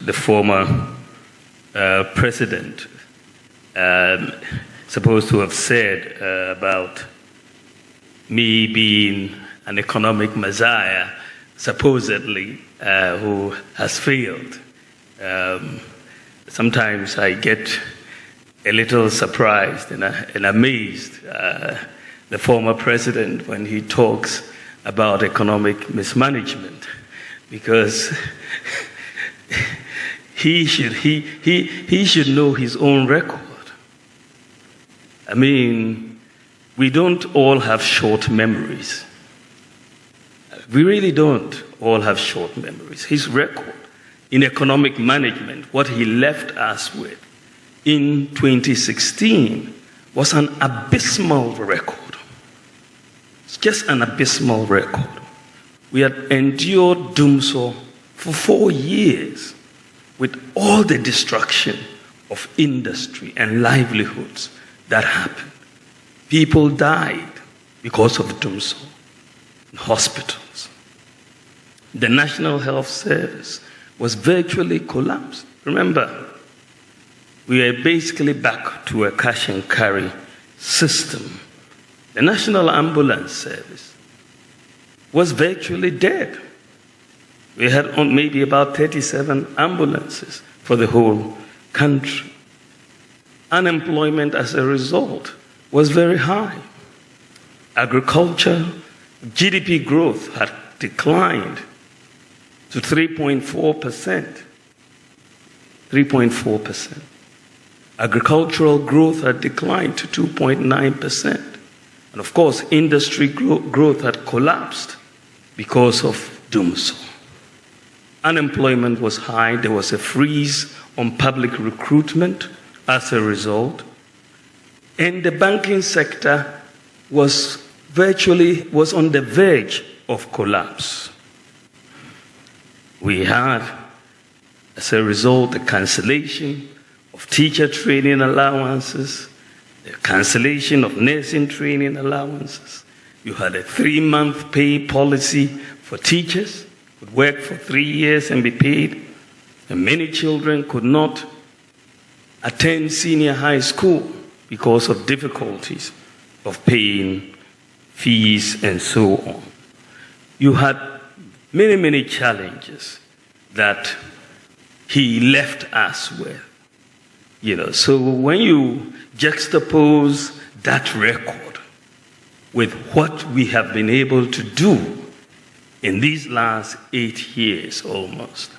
the former president supposed to have said about me being an economic messiah, supposedly, who has failed. Sometimes I get a little surprised and amazed, the former president, when he talks about economic mismanagement, because he should know his own record. I mean, we don't all have short memories. We really don't all have short memories. His record in economic management, what he left us with in 2016, was an abysmal record. It's just an abysmal record. We had endured doomsday for 4 years with all the destruction of industry and livelihoods that happened. People died because of doomsday in hospitals. The National Health Service was virtually collapsed. Remember, we are basically back to a cash and carry system. The National Ambulance Service was virtually dead. We had maybe about 37 ambulances for the whole country. Unemployment as a result was very high. Agriculture, GDP growth had declined to 3.4%. 3.4%. Agricultural growth had declined to 2.9%. And of course, industry growth had collapsed because of doomsday. Unemployment was high. There was a freeze on public recruitment as a result. And the banking sector was on the verge of collapse. We had, as a result, the cancellation of teacher training allowances, the cancellation of nursing training allowances. You had a 3-month pay policy for teachers, could work for 3 years and be paid. And many children could not attend senior high school because of difficulties of paying fees and so on. You had many, many challenges that he left us with. So when you juxtapose that record with what we have been able to do in these last 8 years almost,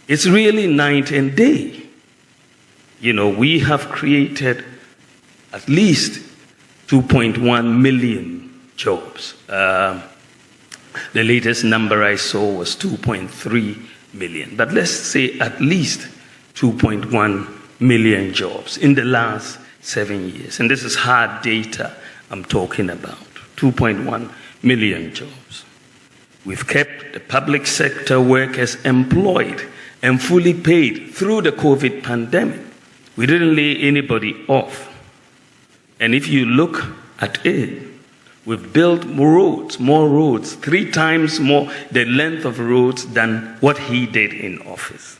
it's really night and day. We have created at least 2.1 million jobs. The latest number I saw was 2.3 million. But let's say at least 2.1 million jobs in the last 7 years. And this is hard data I'm talking about. 2.1 million jobs. We've kept the public sector workers employed and fully paid through the COVID pandemic. We didn't lay anybody off. And if you look at it, we've built more roads, 3 times more the length of roads than what he did in office.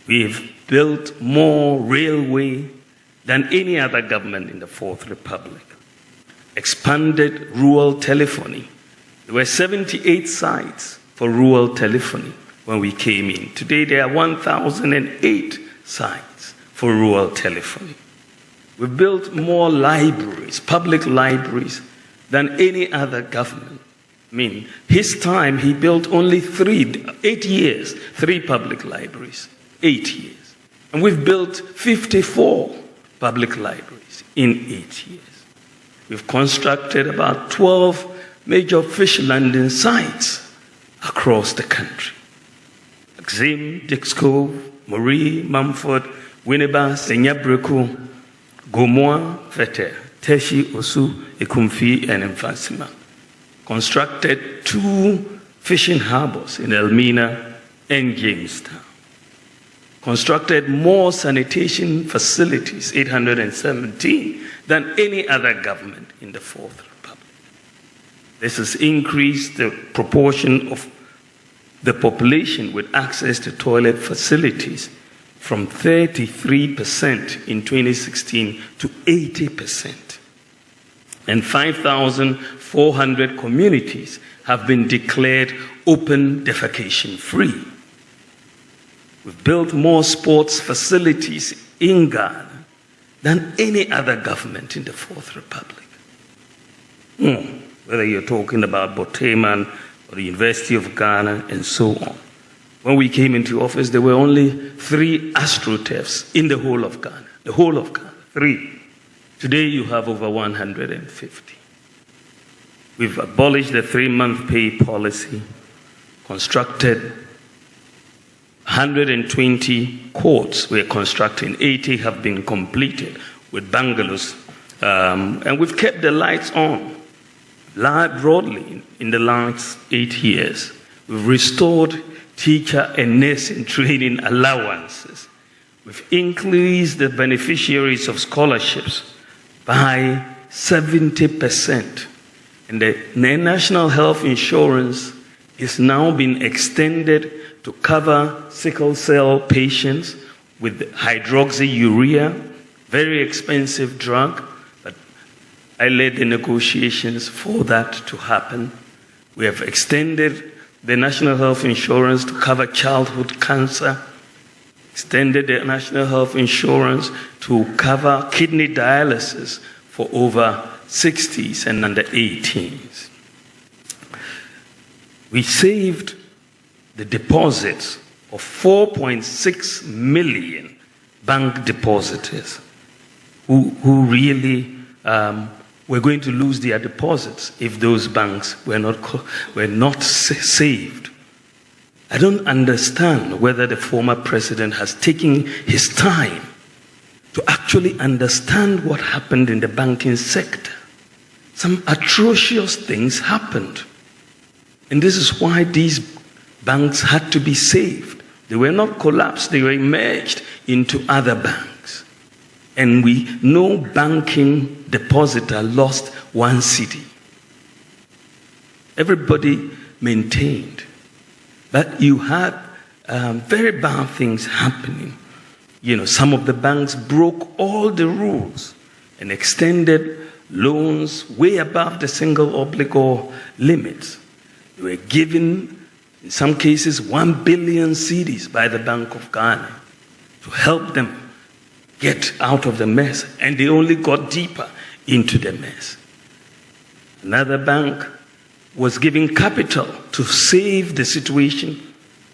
We've built more railway than any other government in the Fourth Republic. Expanded rural telephony. There were 78 sites for rural telephony when we came in. Today there are 1,008 sites for rural telephony. We built more libraries, public libraries, than any other government. I mean, his time he built only 8 years, 3 public libraries, 8 years. And we've built 54 public libraries in 8 years. We've constructed about 12 major fish landing sites across the country. Axim, Dix Cove, Moree, Mumford, Winneba, Senyabreko, Gomoa, Vete, Teshi, Osu, Ekumfi, and Mfasima. Constructed 2 fishing harbors in Elmina and Jamestown. Constructed more sanitation facilities, 817, than any other government in the Fourth Republic. This has increased the proportion of the population with access to toilet facilities from 33% in 2016 to 80%. And 5,400 communities have been declared open defecation free. We've built more sports facilities in Ghana than any other government in the Fourth Republic. Whether you're talking about Boteman or the University of Ghana and so on. When we came into office, there were only 3 astroturfs in the whole of Ghana. The whole of Ghana, 3. Today you have over 150. We've abolished the 3-month pay policy, constructed 120 courts we're constructing, 80 have been completed with bungalows, and we've kept the lights on broadly in the last 8 years. We've restored teacher and nursing training allowances. We've increased the beneficiaries of scholarships by 70%. And the national health insurance is now being extended to cover sickle cell patients with hydroxyurea, very expensive drug, but I led the negotiations for that to happen. We have extended the national health insurance to cover childhood cancer, extended the national health insurance to cover kidney dialysis for over 60s and under 18s. We saved the deposits of 4.6 million bank depositors who really were going to lose their deposits if those banks were not saved. I don't understand whether the former president has taken his time to actually understand what happened in the banking sector. Some atrocious things happened. And this is why these banks had to be saved. They were not collapsed, they were merged into other banks. And no banking depositor lost 1 cedi. Everybody maintained. But you had very bad things happening. Some of the banks broke all the rules and extended loans way above the single obligor limits. They were given, in some cases, 1 billion cedis by the Bank of Ghana to help them get out of the mess. And they only got deeper into the mess. Another bank was giving capital to save the situation,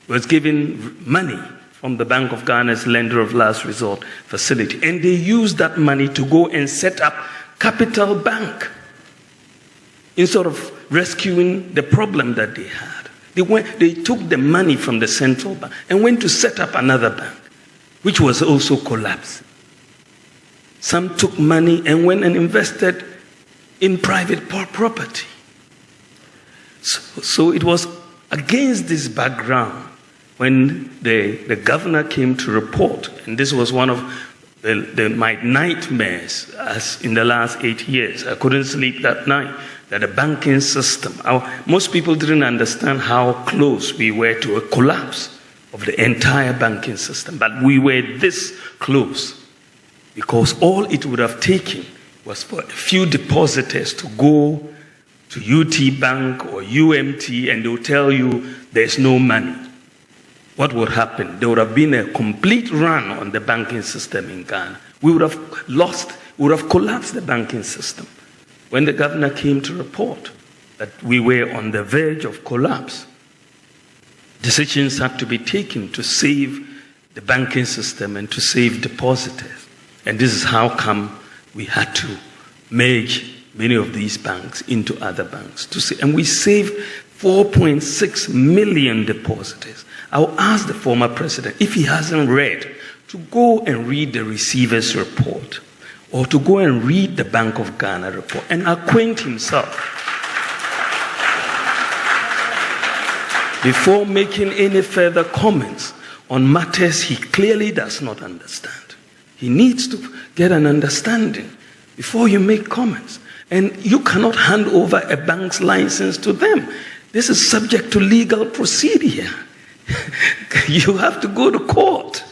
was giving money from the Bank of Ghana's lender of last resort facility. And they used that money to go and set up Capital Bank instead of rescuing the problem that they had. They took the money from the central bank and went to set up another bank, which was also collapsing. Some took money and went and invested in private property. So it was against this background when the governor came to report, and this was one of my nightmares as in the last 8 years. I couldn't sleep that night. That the banking system, most people didn't understand how close we were to a collapse of the entire banking system. But we were this close because all it would have taken was for a few depositors to go to UT Bank or UMT and they'll tell you there's no money. What would happen? There would have been a complete run on the banking system in Ghana. We would have collapsed the banking system. When the governor came to report that we were on the verge of collapse, decisions had to be taken to save the banking system and to save depositors. And this is how come we had to merge many of these banks into other banks. And we saved 4.6 million depositors. I'll ask the former president, if he hasn't read, to go and read the receiver's report or to go and read the Bank of Ghana report and acquaint himself before making any further comments on matters he clearly does not understand. He needs to get an understanding before you make comments. And you cannot hand over a bank's license to them. This is subject to legal procedure. You have to go to court.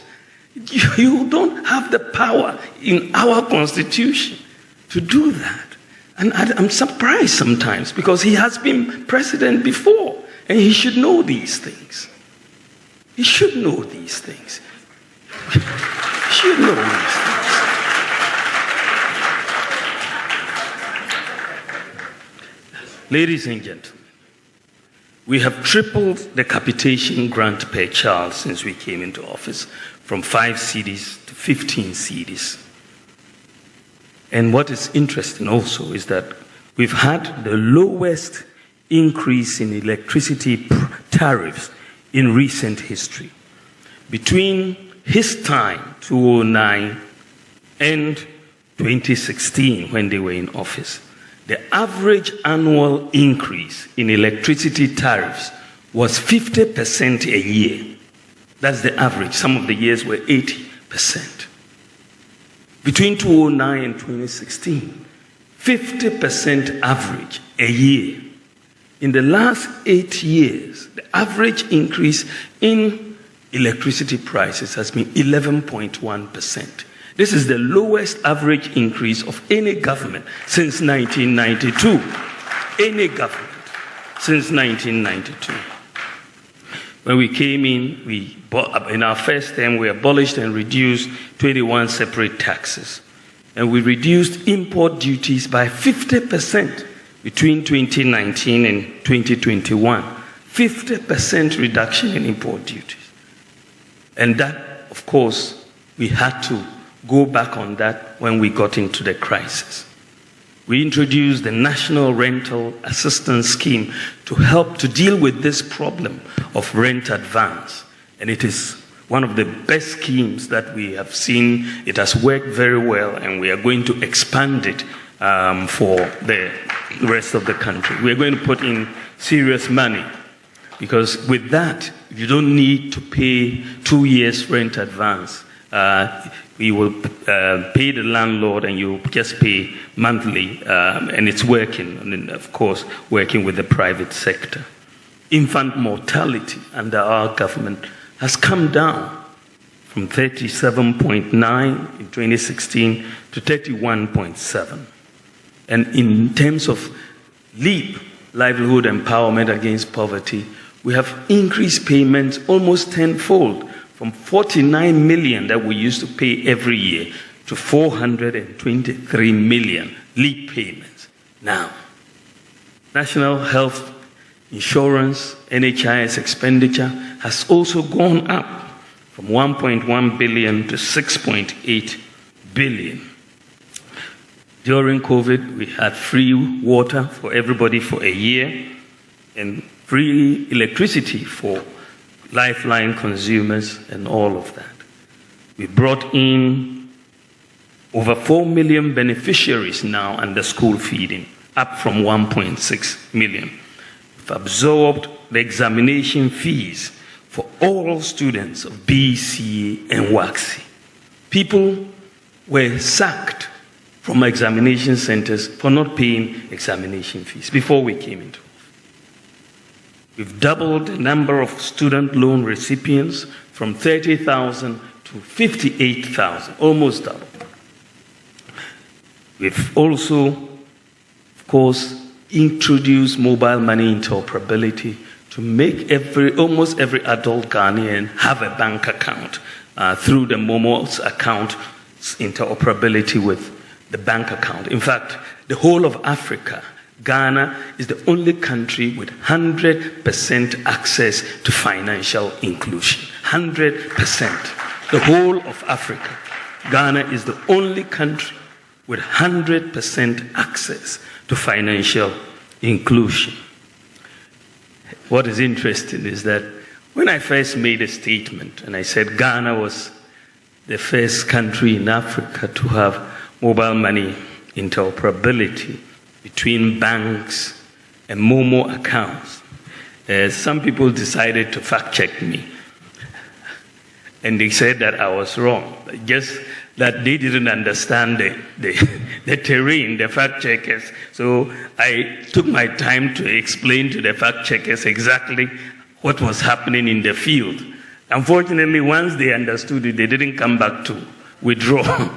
You don't have the power in our Constitution to do that. And I'm surprised sometimes because he has been president before and he should know these things. He should know these things. He should know these things. Ladies and gentlemen, we have tripled the capitation grant per child since we came into office, from 5 cedis to 15 cedis. And what is interesting also is that we've had the lowest increase in electricity tariffs in recent history. Between his time, 2009, and 2016, when they were in office, the average annual increase in electricity tariffs was 50% a year. That's the average. Some of the years were 80%. Between 2009 and 2016, 50% average a year. In the last 8 years, the average increase in electricity prices has been 11.1%. This is the lowest average increase of any government since 1992. Any government since 1992. When we came in our first term, we abolished and reduced 21 separate taxes. And we reduced import duties by 50% between 2019 and 2021. 50% reduction in import duties. And that, of course, we had to go back on that when we got into the crisis. We introduced the National Rental Assistance Scheme to help to deal with this problem of rent advance. And it is one of the best schemes that we have seen. It has worked very well, and we are going to expand it for the rest of the country. We are going to put in serious money, because with that, you don't need to pay 2 years rent advance. You will pay the landlord and you just pay monthly, and it's working, and of course, working with the private sector. Infant mortality under our government has come down from 37.9 in 2016 to 31.7. And in terms of LEAP, Livelihood Empowerment Against Poverty, we have increased payments almost tenfold, from 49 million that we used to pay every year to 423 million LEAP payments. Now, National Health Insurance, NHIS expenditure has also gone up from 1.1 billion to 6.8 billion. During COVID, we had free water for everybody for a year and free electricity for lifeline consumers and all of that. We brought in over 4 million beneficiaries now under school feeding, up from 1.6 million. We've absorbed the examination fees for all students of BCA and WACSI. People were sacked from examination centers for not paying examination fees before we came into office. We've doubled the number of student loan recipients from 30,000 to 58,000, almost double. We've also, of course, introduced mobile money interoperability to make almost every adult Ghanaian have a bank account through the Momo's account interoperability with the bank account. In fact, the whole of Africa, Ghana is the only country with 100% access to financial inclusion. 100%. The whole of Africa. Ghana is the only country with 100% access to financial inclusion. What is interesting is that when I first made a statement and I said Ghana was the first country in Africa to have mobile money interoperability between banks and Momo accounts, some people decided to fact check me. And they said that I was wrong. Just that they didn't understand the terrain, the fact checkers. So I took my time to explain to the fact checkers exactly what was happening in the field. Unfortunately, once they understood it, they didn't come back to withdraw.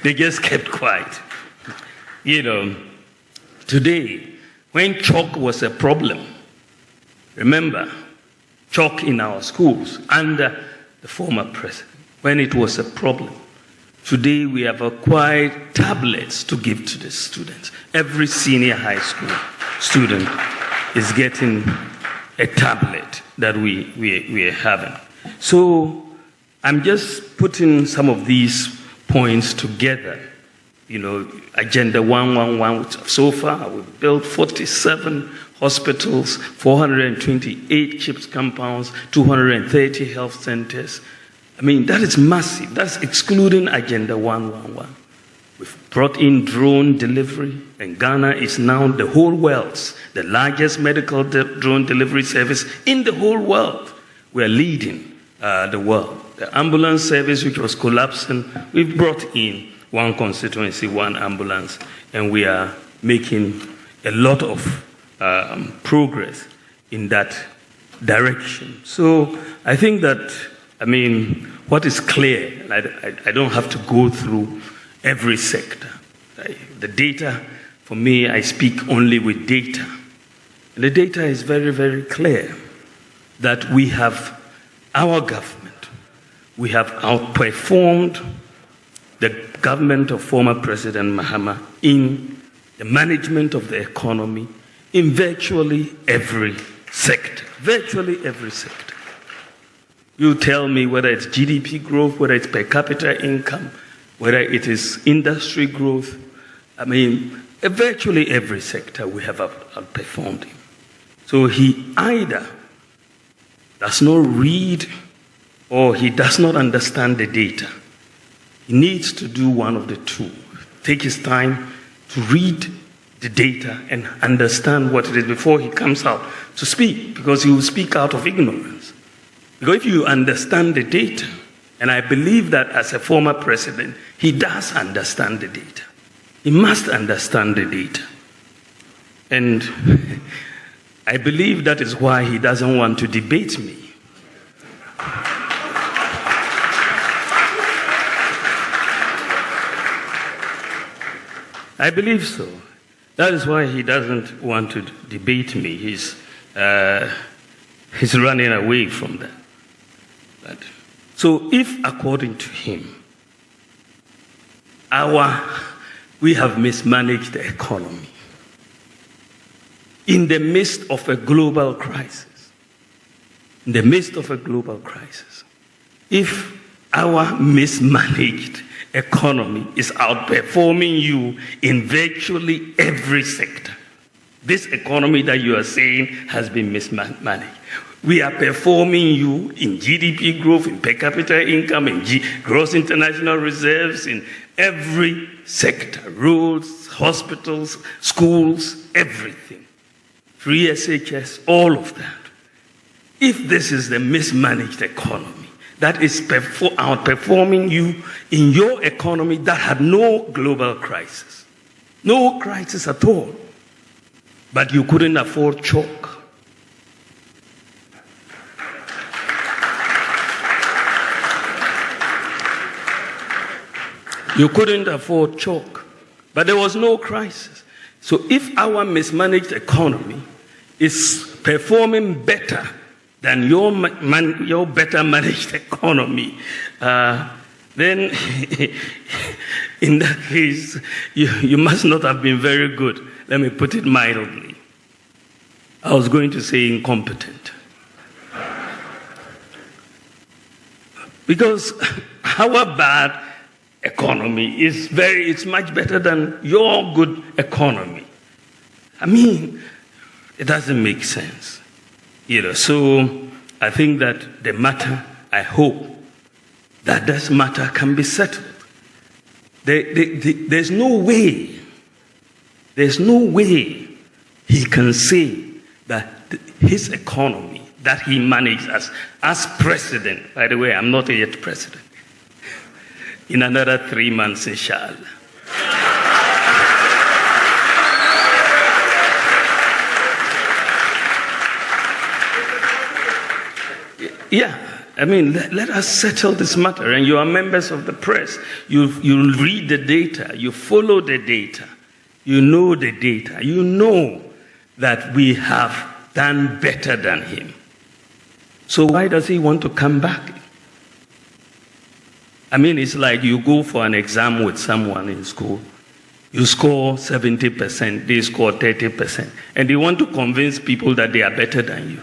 They just kept quiet. Today, when chalk was a problem, remember, chalk in our schools under the former president, when it was a problem. Today, we have acquired tablets to give to the students. Every senior high school student is getting a tablet that we are having. So I'm just putting some of these points together. Agenda 111, so far we've built 47 hospitals, 428 CHIPS compounds, 230 health centers. That is massive. That's excluding Agenda 111. We've brought in drone delivery, and Ghana is now the whole world's the largest medical drone delivery service in the whole world. We're leading the world. The ambulance service, which was collapsing, we've brought in one constituency, one ambulance, and we are making a lot of progress in that direction. So I think that, what is clear, I don't have to go through every sector. The data, for me, I speak only with data. And the data is very, very clear that we have our government. We have outperformed the government of former President Mahama in the management of the economy in virtually every sector. Virtually every sector. You tell me whether it's GDP growth, whether it's per capita income, whether it is industry growth. Virtually every sector we have outperformed him. So he either does not read or he does not understand the data. He needs to do one of the two. Take his time to read the data and understand what it is before he comes out to speak, because he will speak out of ignorance. Because if you understand the data, and I believe that as a former president, he does understand the data. He must understand the data. And I believe that is why he doesn't want to debate me. I believe so. That is why he doesn't want to debate me. He's running away from that. So if, according to him, we have mismanaged the economy in the midst of a global crisis, if our mismanaged economy is outperforming you in virtually every sector, this economy that you are saying has been mismanaged. We are performing you in GDP growth, in per capita income, in gross international reserves, in every sector, roads, hospitals, schools, everything. Free SHS, all of that. If this is the mismanaged economy that is outperforming you in your economy that had no global crisis, no crisis at all, but you couldn't afford chalk. You couldn't afford chalk, but there was no crisis. So if our mismanaged economy is performing better than your better managed economy, then in that case, you must not have been very good. Let me put it mildly. I was going to say incompetent. Because our bad economy it's much better than your good economy. It doesn't make sense. So I think that the matter, I hope that this matter can be settled. There's no way he can say that his economy that he managed as president, by the way, I'm not yet president, in another 3 months, inshallah. yeah, I mean, let us settle this matter. And you are members of the press. You read the data. You follow the data. You know the data. You know that we have done better than him. So why does he want to come back? I mean, it's like you go for an exam with someone in school. You score 70%, they score 30%. And they want to convince people that they are better than you.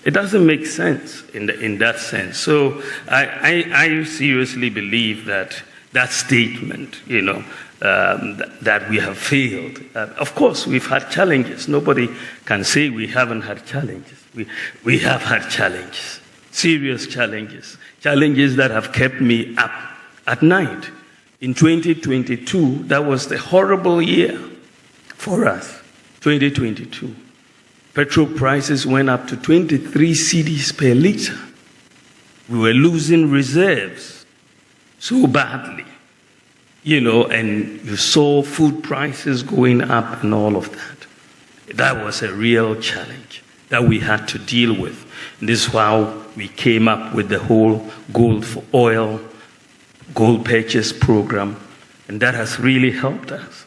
It doesn't make sense in that sense. So I seriously believe that statement, that we have failed. Of course, we've had challenges. Nobody can say we haven't had challenges. We have had challenges, serious challenges, challenges that have kept me up at night. In 2022, that was the horrible year for us, 2022. Petrol prices went up to 23 cedis per liter. We were losing reserves so badly, and you saw food prices going up and all of that. That was a real challenge that we had to deal with. And this is how we came up with the whole gold for oil, gold purchase program, and that has really helped us.